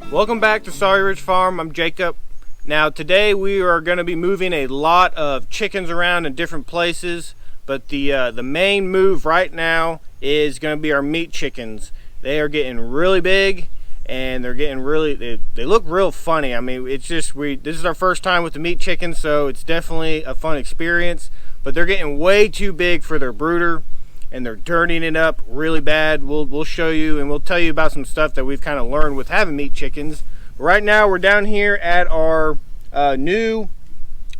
Welcome back to Sawyer Ridge Farm. I'm Jacob. Now today we are going to be moving a lot of chickens around in different places, but the main move right now is going to be our meat chickens. They are getting really big and they're getting really, they look real funny. I mean, it's just, this is our first time with the meat chickens, so it's definitely a fun experience, but they're getting way too big for their brooder and they're dirtying it up really bad. We'll show you and we'll tell you about some stuff that we've kind of learned with having meat chickens. Right now we're down here at our new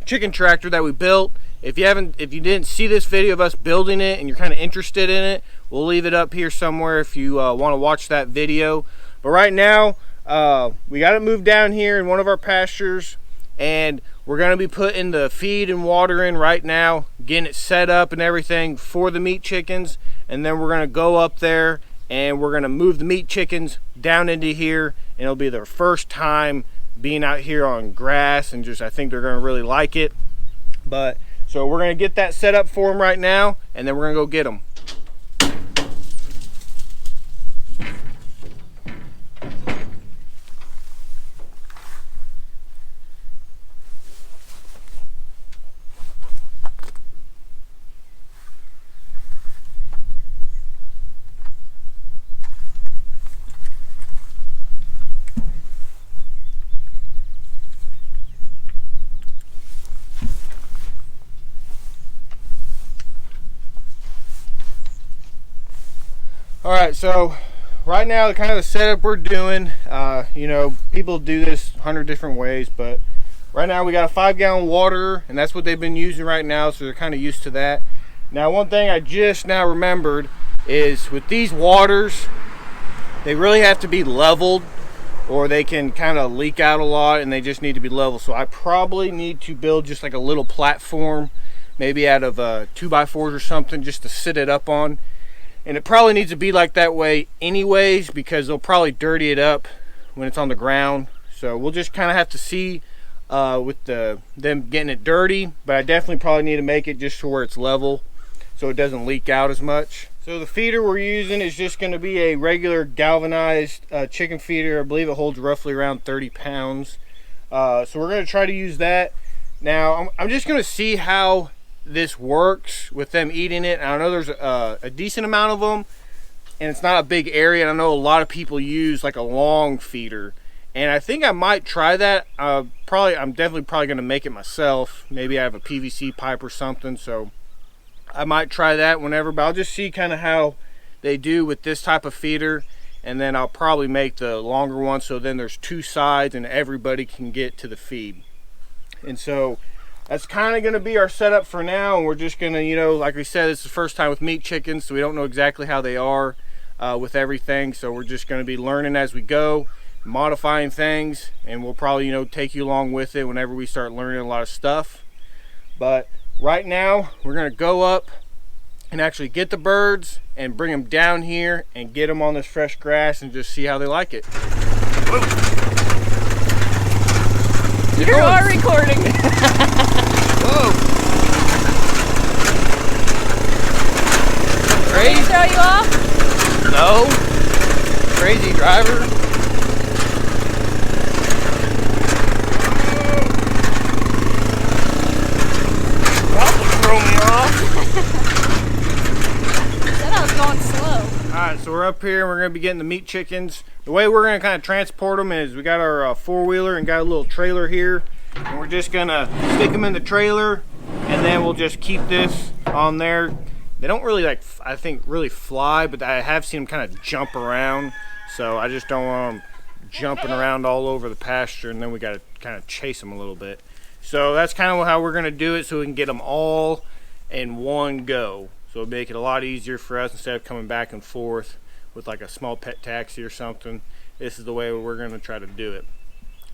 chicken tractor that we built. If you didn't see this video of us building it and you're kind of interested in it, we'll leave it up here somewhere if you want to watch that video. But right now we got it moved down here in one of our pastures, and we're going to be putting the feed and water in right now, getting it set up and everything for the meat chickens. And then we're going to go up there and we're going to move the meat chickens down into here, and it'll be their first time being out here on grass, and just I think they're going to really like it. But so we're going to get that set up for them right now, and then we're going to go get them. All right, so right now the kind of the setup we're doing, you know, people do this 100 different ways, but right now we got a 5-gallon water, and that's what they've been using right now, so they're kind of used to that. Now, one thing I just now remembered is with these waters, they really have to be leveled, or they can kind of leak out a lot, and they just need to be level. So I probably need to build just like a little platform, maybe out of 2x4s or something, just to sit it up on. And it probably needs to be like that way anyways, because they'll probably dirty it up when it's on the ground. So we'll just kind of have to see with them getting it dirty, but I definitely probably need to make it just to where it's level so it doesn't leak out as much. So the feeder we're using is just going to be a regular galvanized chicken feeder. I believe it holds roughly around 30 pounds. So we're going to try to use that. Now I'm just going to see how this works with them eating it. And I know there's a decent amount of them, and it's not a big area, and I know a lot of people use like a long feeder, and I think I might try that. I'm definitely probably going to make it myself. Maybe I have a PVC pipe or something, so I might try that whenever, but I'll just see kind of how they do with this type of feeder, and then I'll probably make the longer one so then there's 2 sides and everybody can get to the feed. And so that's kind of going to be our setup for now, and we're just going to, you know, like we said, it's the first time with meat chickens, so we don't know exactly how they are with everything. So we're just going to be learning as we go, modifying things, and we'll probably, you know, take you along with it whenever we start learning a lot of stuff. But right now, we're going to go up and actually get the birds and bring them down here and get them on this fresh grass and just see how they like it. You are recording. Whoa. Did he throw you off? No. Crazy driver. Probably throw me off. Said I was going slow. Alright, so we're up here and we're going to be getting the meat chickens. The way we're going to kind of transport them is we got our 4-wheeler and got a little trailer here, and we're just going to stick them in the trailer, and then we'll just keep this on there. They don't really, like, I think, really fly, but I have seen them kind of jump around, so I just don't want them jumping around all over the pasture, and then we got to kind of chase them a little bit. So that's kind of how we're going to do it, so we can get them all in one go. So it'll make it a lot easier for us instead of coming back and forth with like a small pet taxi or something. This is the way we're going to try to do it.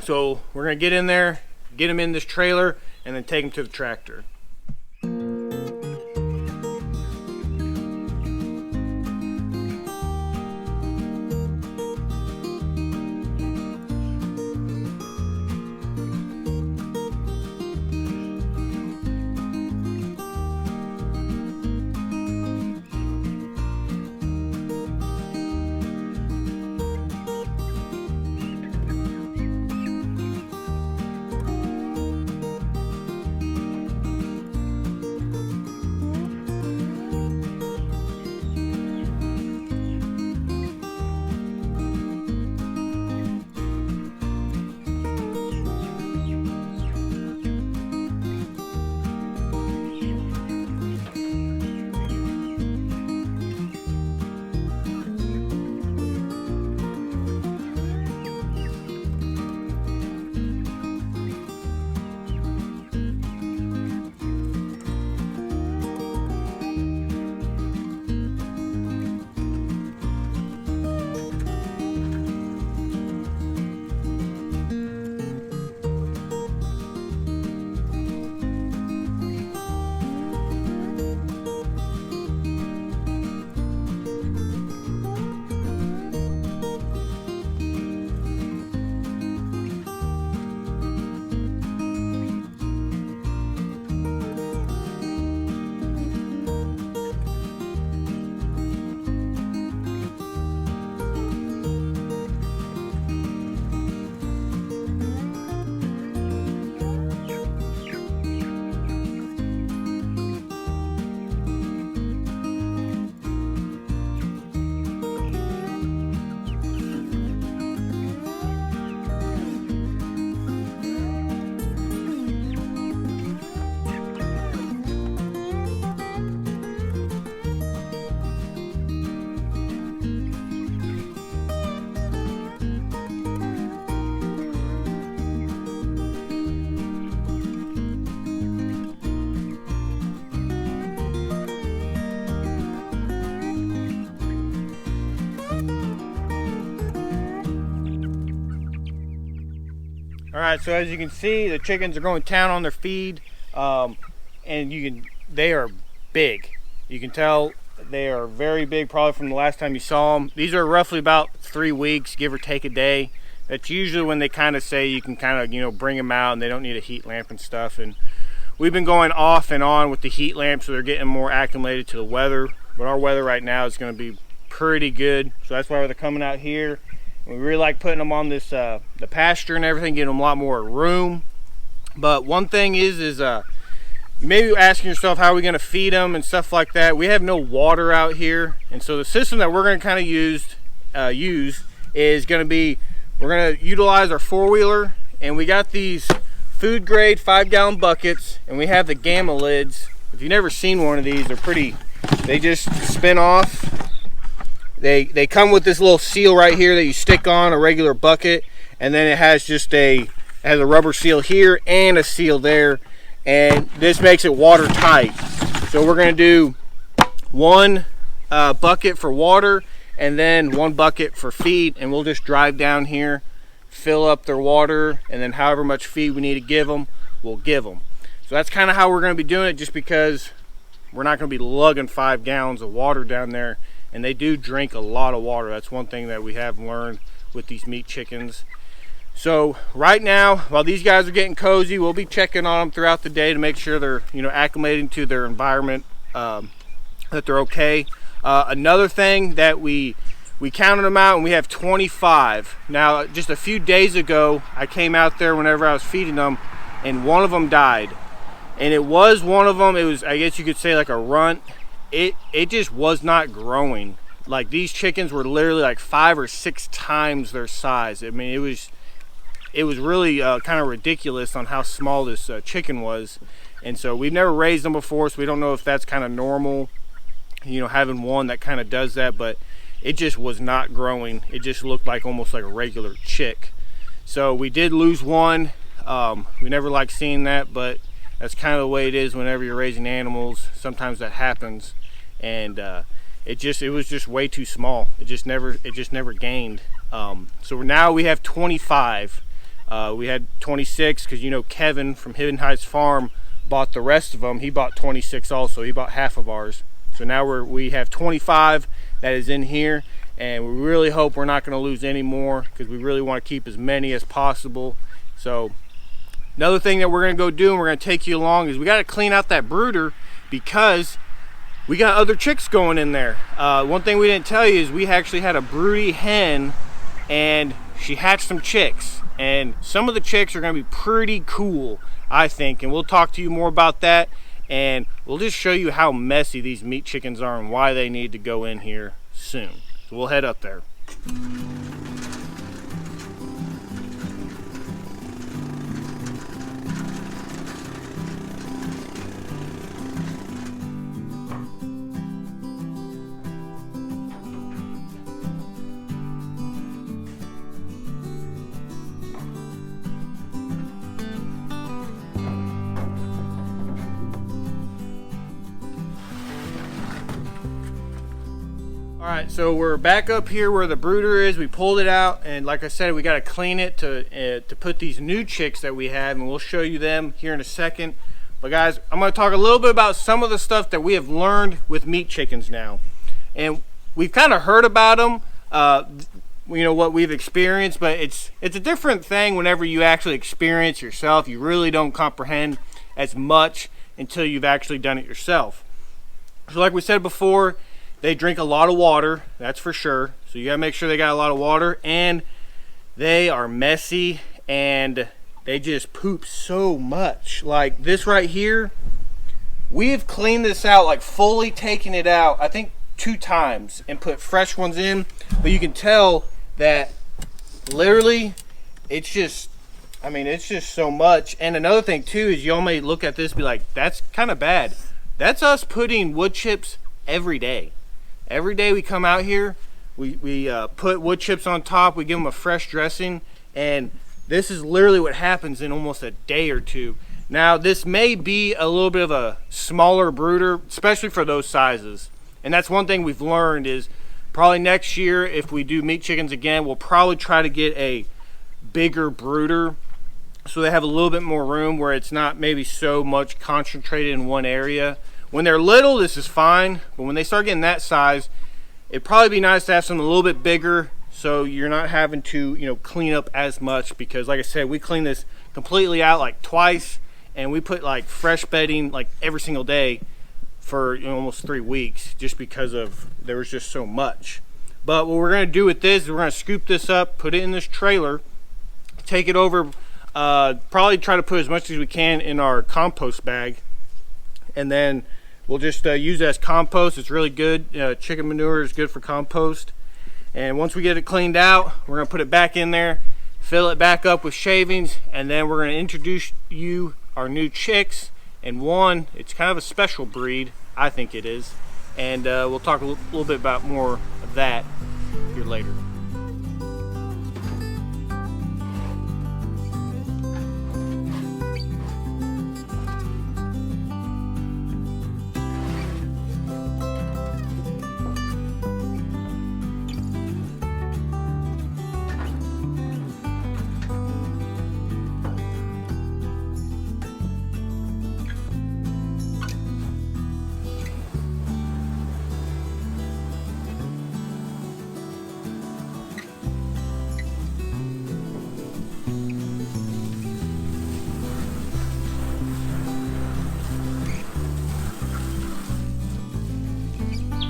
So we're going to get in there, get them in this trailer, and then take them to the tractor. right, so as you can see, the chickens are going to town on their feed, and they are big. You can tell they are very big, probably from the last time you saw them. These are roughly about 3 weeks, give or take a day. That's usually when they kind of say you can kind of, you know, bring them out and they don't need a heat lamp and stuff. And we've been going off and on with the heat lamp, so they're getting more acclimated to the weather. But our weather right now is going to be pretty good, so that's why they're coming out here. We really like putting them on this the pasture and everything, getting them a lot more room. But one thing is you may be asking yourself, how are we going to feed them and stuff like that. We have no water out here, and so the system that we're going to kind of use is going to be, we're going to utilize our four-wheeler, and we got these food grade 5-gallon buckets, and we have the gamma lids. If you've never seen one of these, they're pretty, they just spin off. They come with this little seal right here that you stick on a regular bucket, and then it has just a rubber seal here and a seal there, and this makes it watertight. So we're going to do one bucket for water and then one bucket for feed, and we'll just drive down here, fill up their water, and then however much feed we need to give them, we'll give them. So that's kind of how we're going to be doing it, just because we're not going to be lugging 5 gallons of water down there, and they do drink a lot of water. That's one thing that we have learned with these meat chickens. So right now, while these guys are getting cozy, we'll be checking on them throughout the day to make sure they're, you know, acclimating to their environment, that they're okay. Another thing that we counted them out, and we have 25. Now, just a few days ago, I came out there whenever I was feeding them, and one of them died. And it was one of them, it was, I guess you could say, like a runt. It just was not growing. Like, these chickens were literally like 5 or 6 times their size. I mean, it was really kind of ridiculous on how small this chicken was. And so we've never raised them before, so we don't know if that's kind of normal, you know, having one that kind of does that. But it just was not growing. It just looked like almost like a regular chick. So we did lose one. We never like seeing that, but that's kind of the way it is whenever you're raising animals. Sometimes that happens, and it was just way too small. It just never gained. So now we have 25. We had 26 because, you know, Kevin from Hidden Heights Farm bought the rest of them. He bought 26 also. He bought half of ours. So now we have 25 that is in here, and we really hope we're not going to lose any more, because we really want to keep as many as possible. So another thing that we're going to go do, and we're going to take you along, is we got to clean out that brooder, because we got other chicks going in there. One thing we didn't tell you is we actually had a broody hen, and she hatched some chicks, and some of the chicks are going to be pretty cool, I think, and we'll talk to you more about that, and we'll just show you how messy these meat chickens are and why they need to go in here soon. So we'll head up there. Alright, so we're back up here where the brooder is. We pulled it out, and like I said, we got to clean it to put these new chicks that we have, and we'll show you them here in a second. But guys, I'm going to talk a little bit about some of the stuff that we have learned with meat chickens now. And we've kind of heard about them, you know, what we've experienced, but it's a different thing whenever you actually experience yourself. You really don't comprehend as much until you've actually done it yourself. So like we said before, they drink a lot of water, that's for sure. So you gotta make sure they got a lot of water, and they are messy, and they just poop so much. Like this right here, we've cleaned this out, like fully taken it out, I think 2 times, and put fresh ones in. But you can tell that literally it's just, I mean, it's just so much. And another thing too is, y'all may look at this and be like, that's kind of bad. That's us putting wood chips every day. Every day we come out here, we put wood chips on top, we give them a fresh dressing, and this is literally what happens in almost a day or 2. Now, this may be a little bit of a smaller brooder, especially for those sizes. And that's one thing we've learned is, probably next year, if we do meat chickens again, we'll probably try to get a bigger brooder, so they have a little bit more room where it's not maybe so much concentrated in one area. When they're little, this is fine, but when they start getting that size, it'd probably be nice to have something a little bit bigger so you're not having to, you know, clean up as much, because like I said, we clean this completely out like twice, and we put like fresh bedding like every single day for, you know, almost 3 weeks, just because of there was just so much. But what we're going to do with this is we're going to scoop this up, put it in this trailer, take it over, probably try to put as much as we can in our compost bag, and then we'll just use it as compost. It's really good. Chicken manure is good for compost. And once we get it cleaned out, we're going to put it back in there, fill it back up with shavings, and then we're going to introduce you our new chicks. And one, it's kind of a special breed, I think it is. And we'll talk a little bit about more of that here later.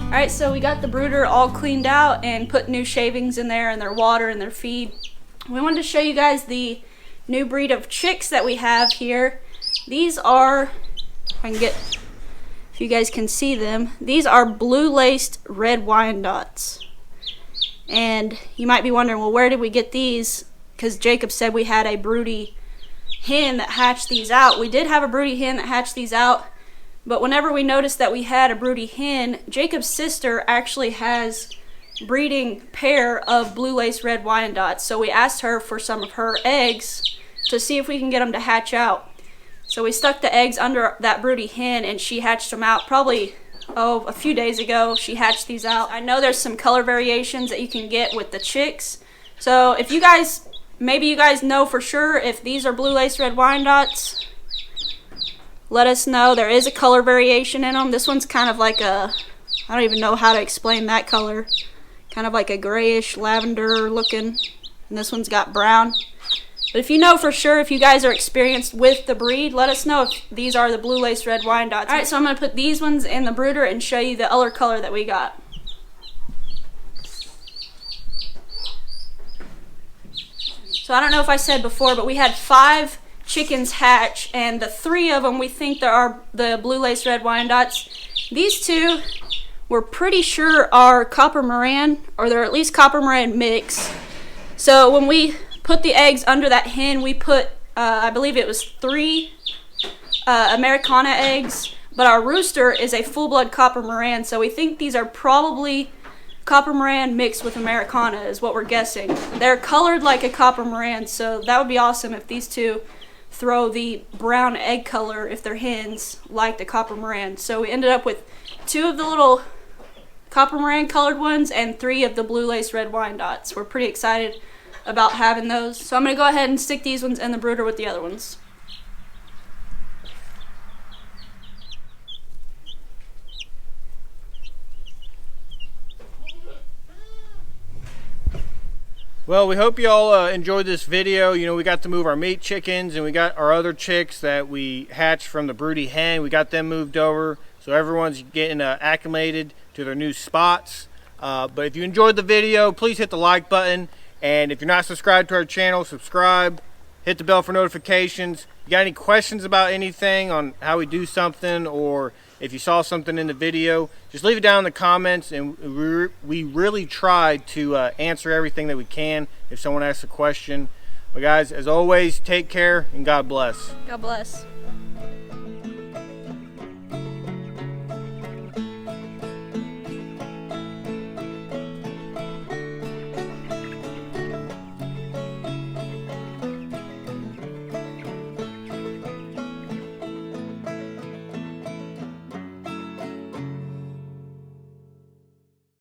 Alright, so we got the brooder all cleaned out and put new shavings in there and their water and their feed. We wanted to show you guys the new breed of chicks that we have here. These are, if you guys can see them, these are blue-laced red Wyandottes. And you might be wondering, well, where did we get these? Because Jacob said we had a broody hen that hatched these out. We did have a broody hen that hatched these out. But whenever we noticed that we had a broody hen, Jacob's sister actually has breeding pair of blue lace red Wyandottes. So we asked her for some of her eggs to see if we can get them to hatch out. So we stuck the eggs under that broody hen and she hatched them out probably, a few days ago. She hatched these out. I know there's some color variations that you can get with the chicks. So if you guys, maybe you guys know for sure if these are blue lace red Wyandottes, let us know. There is a color variation in them. This one's kind of like a, I don't even know how to explain that color. Kind of like a grayish lavender looking. And this one's got brown. But if you know for sure, if you guys are experienced with the breed, let us know if these are the blue lace red Wyandottes. Alright, so I'm going to put these ones in the brooder and show you the other color that we got. So I don't know if I said before, but we had 5 chickens hatch, and the 3 of them we think there are the blue lace red Wyandottes. These 2 we're pretty sure are copper Moran, or they're at least copper Moran mix. So when we put the eggs under that hen, we put I believe it was 3 Americana eggs, but our rooster is a full-blood copper Moran, so we think these are probably copper Moran mixed with Americana is what we're guessing. They're colored like a copper Moran, so that would be awesome if these 2 throw the brown egg color if they're hens like the copper Moran. So we ended up with 2 of the little copper Moran colored ones and 3 of the blue lace red Wyandottes. We're pretty excited about having those. So I'm going to go ahead and stick these ones in the brooder with the other ones. Well, we hope you all enjoyed this video. You know, we got to move our meat chickens, and we got our other chicks that we hatched from the broody hen. We got them moved over, so everyone's getting acclimated to their new spots. But if you enjoyed the video, please hit the like button. And if you're not subscribed to our channel, subscribe. Hit the bell for notifications. You got any questions about anything on how we do something, or if you saw something in the video, just leave it down in the comments, and we really try to answer everything that we can if someone asks a question. But guys, as always, take care and God bless. God bless.